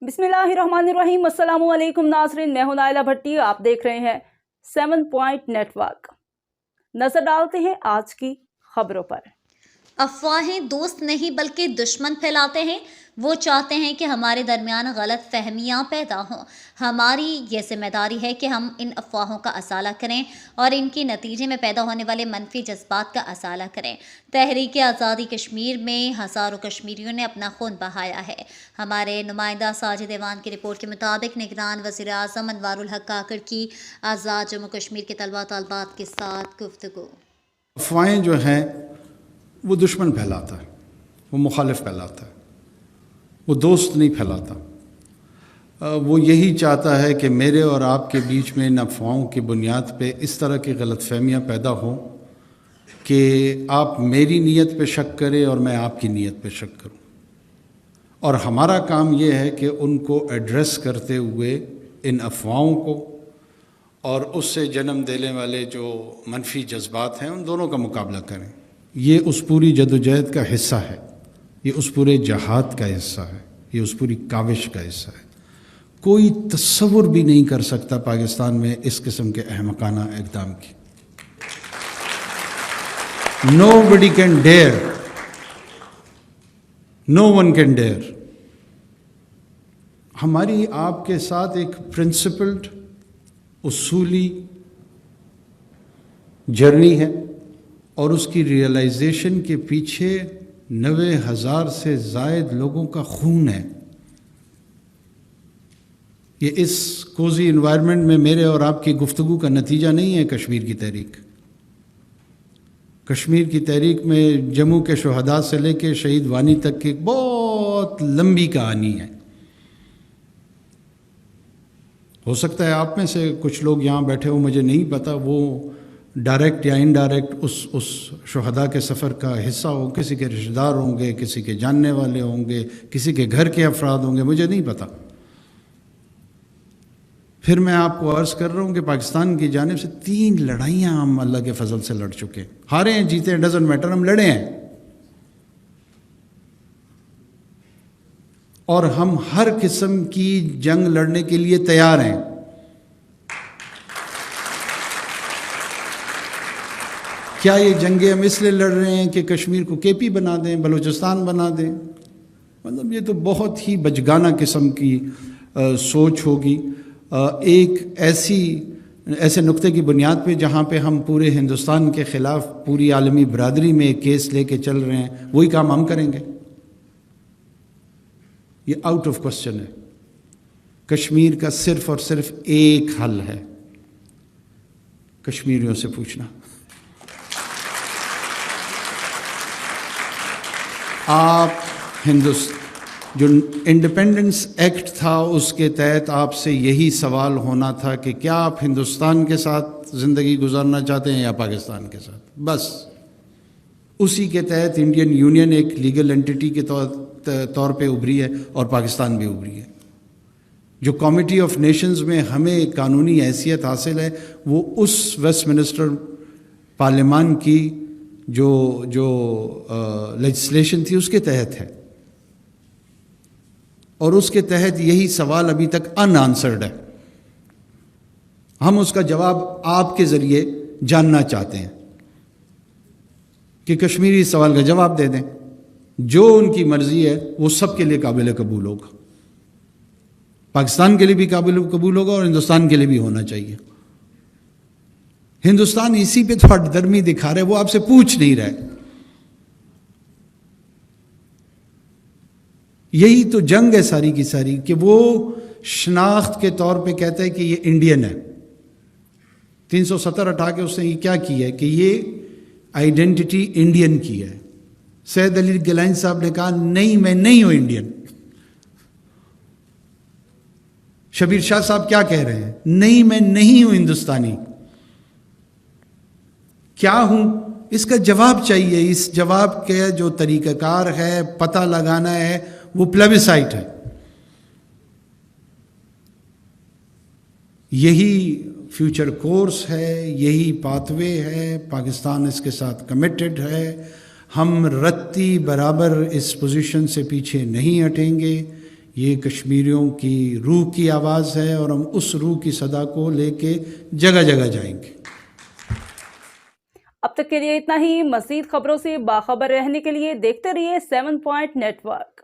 बिस्मिल्लाहिर्रहमानिर्रहीम। अस्सलाम वालेकुम नाज़रीन, मैं हूं नाइला भट्टी। आप देख रहे हैं 7 पॉइंट नेटवर्क। नजर डालते हैं आज की खबरों पर। अफवाहें दोस्त नहीं बल्कि दुश्मन फैलाते हैं। वो चाहते हैं कि हमारे दरमियान गलत फहमियाँ पैदा हों। हमारी ये जिम्मेदारी है कि हम इन अफवाहों का असाला करें और इनके नतीजे में पैदा होने वाले मनफी जज्बात का असाला करें। तहरीक आज़ादी कश्मीर में हज़ारों कश्मीरियों ने अपना खून बहाया है। हमारे नुमाइंदा साजिद ऐवान की रिपोर्ट के मुताबिक निगरान वज़ीर आज़म अनवारुल हक काकड़ की आज़ाद जम्मू कश्मीर के तलबा तलबात के साथ गुफ्तगू। अफवाहें जो हैं वो दुश्मन फैलाता है, वो मुखालिफ फैलाता है, वो दोस्त नहीं फैलाता। वो यही चाहता है कि मेरे और आपके बीच में इन अफवाहों की बुनियाद पे इस तरह की गलतफहमियाँ पैदा हों कि आप मेरी नीयत पे शक करें और मैं आपकी नीयत पे शक करूं। और हमारा काम ये है कि उनको एड्रेस करते हुए इन अफवाहों को और उससे जन्म देने वाले जो मनफी जज्बात हैं उन दोनों का मुकाबला करें। ये उस पूरी जदोजहद का हिस्सा है, ये उस पूरे जहाद का हिस्सा है, ये उस पूरी काविश का हिस्सा है। कोई तस्वुर भी नहीं कर सकता पाकिस्तान में इस किस्म के अहमकाना इक़दाम की। Nobody can dare, no one can dare। हमारी आपके साथ एक प्रिंसिपल्ड उसूली जर्नी है और उसकी रियलाइजेशन के पीछे 90,000 से ज़ायद लोगों का खून है। ये इस कोजी इन्वायरमेंट में मेरे और आपकी गुफ्तगू का नतीजा नहीं है। कश्मीर की तहरीक, कश्मीर की तहरीक में जम्मू के शुहदा से लेके शहीद वानी तक की बहुत लंबी कहानी है। हो सकता है आप में से कुछ लोग यहाँ बैठे हो, मुझे नहीं पता, वो डायरेक्ट या इनडायरेक्ट उस शुहदा के सफ़र का हिस्सा हो। किसी के रिश्तेदार होंगे, किसी के जानने वाले होंगे, किसी के घर के अफराद होंगे, मुझे नहीं पता। फिर मैं आपको अर्ज़ कर रहा हूँ कि पाकिस्तान की जानिब से 3 लड़ाइयाँ हम अल्लाह के फजल से लड़ चुके हैं। हारे हैं, जीते हैं, डजंट मैटर, हम लड़े हैं। और हम हर किस्म की जंग लड़ने के लिए तैयार हैं। क्या ये जंगें हम इसलिए लड़ रहे हैं कि कश्मीर को केपी बना दें, बलूचिस्तान बना दें? मतलब ये तो बहुत ही बचगाना किस्म की सोच होगी। एक ऐसे नुक्ते की बुनियाद पे जहाँ पे हम पूरे हिंदुस्तान के ख़िलाफ़ पूरी आलमी बरादरी में एक केस लेके चल रहे हैं, वही काम हम करेंगे। ये आउट ऑफ क्वेश्चन है। कश्मीर का सिर्फ और सिर्फ एक हल है, कश्मीरियों से पूछना। आप जो इंडिपेंडेंस एक्ट था उसके तहत आपसे यही सवाल होना था कि क्या आप हिंदुस्तान के साथ ज़िंदगी गुजारना चाहते हैं या पाकिस्तान के साथ। बस उसी के तहत इंडियन यूनियन एक लीगल एंटिटी के तौर पे उभरी है और पाकिस्तान भी उभरी है। जो कमिटी ऑफ नेशंस में हमें कानूनी हैसियत हासिल है वो उस वेस्टमिनिस्टर पार्लियामान की जो लेजिस्लेशन थी उसके तहत है। और उसके तहत यही सवाल अभी तक अनआंसर्ड है। हम उसका जवाब आपके ज़रिए जानना चाहते हैं कि कश्मीरी इस सवाल का जवाब दे दें। जो उनकी मर्ज़ी है वो सबके लिए काबिल कबूल होगा, पाकिस्तान के लिए भी काबिल कबूल होगा और हिंदुस्तान के लिए भी होना चाहिए। हिंदुस्तान इसी पे थोड़ा दरमी दिखा रहा है, वो आपसे पूछ नहीं रहा है। यही तो जंग है सारी की सारी कि वो शनाख्त के तौर पे कहता है कि ये इंडियन है। 370 हटा के उसने ये क्या किया है कि ये आइडेंटिटी इंडियन की है। सैयद अली गिलानी साहब ने कहा नहीं, मैं नहीं हूं इंडियन। शबीर शाह साहब क्या कह रहे हैं? नहीं, मैं नहीं हूं हिंदुस्तानी। क्या हूं? इसका जवाब चाहिए। इस जवाब के जो तरीक़ाकार है, पता लगाना है, वो प्लेबिसाइट है। यही फ्यूचर कोर्स है, यही पाथवे है। पाकिस्तान इसके साथ कमिटेड है। हम रत्ती बराबर इस पोजीशन से पीछे नहीं हटेंगे। یہ کشمیریوں کی روح کی آواز ہے اور ہم اس روح کی صدا کو لے کے جگہ جگہ جائیں گے۔ اب تک کے لیے اتنا ہی۔ مزید خبروں سے باخبر رہنے کے لیے دیکھتے رہیے 7 پوائنٹ نیٹ ورک۔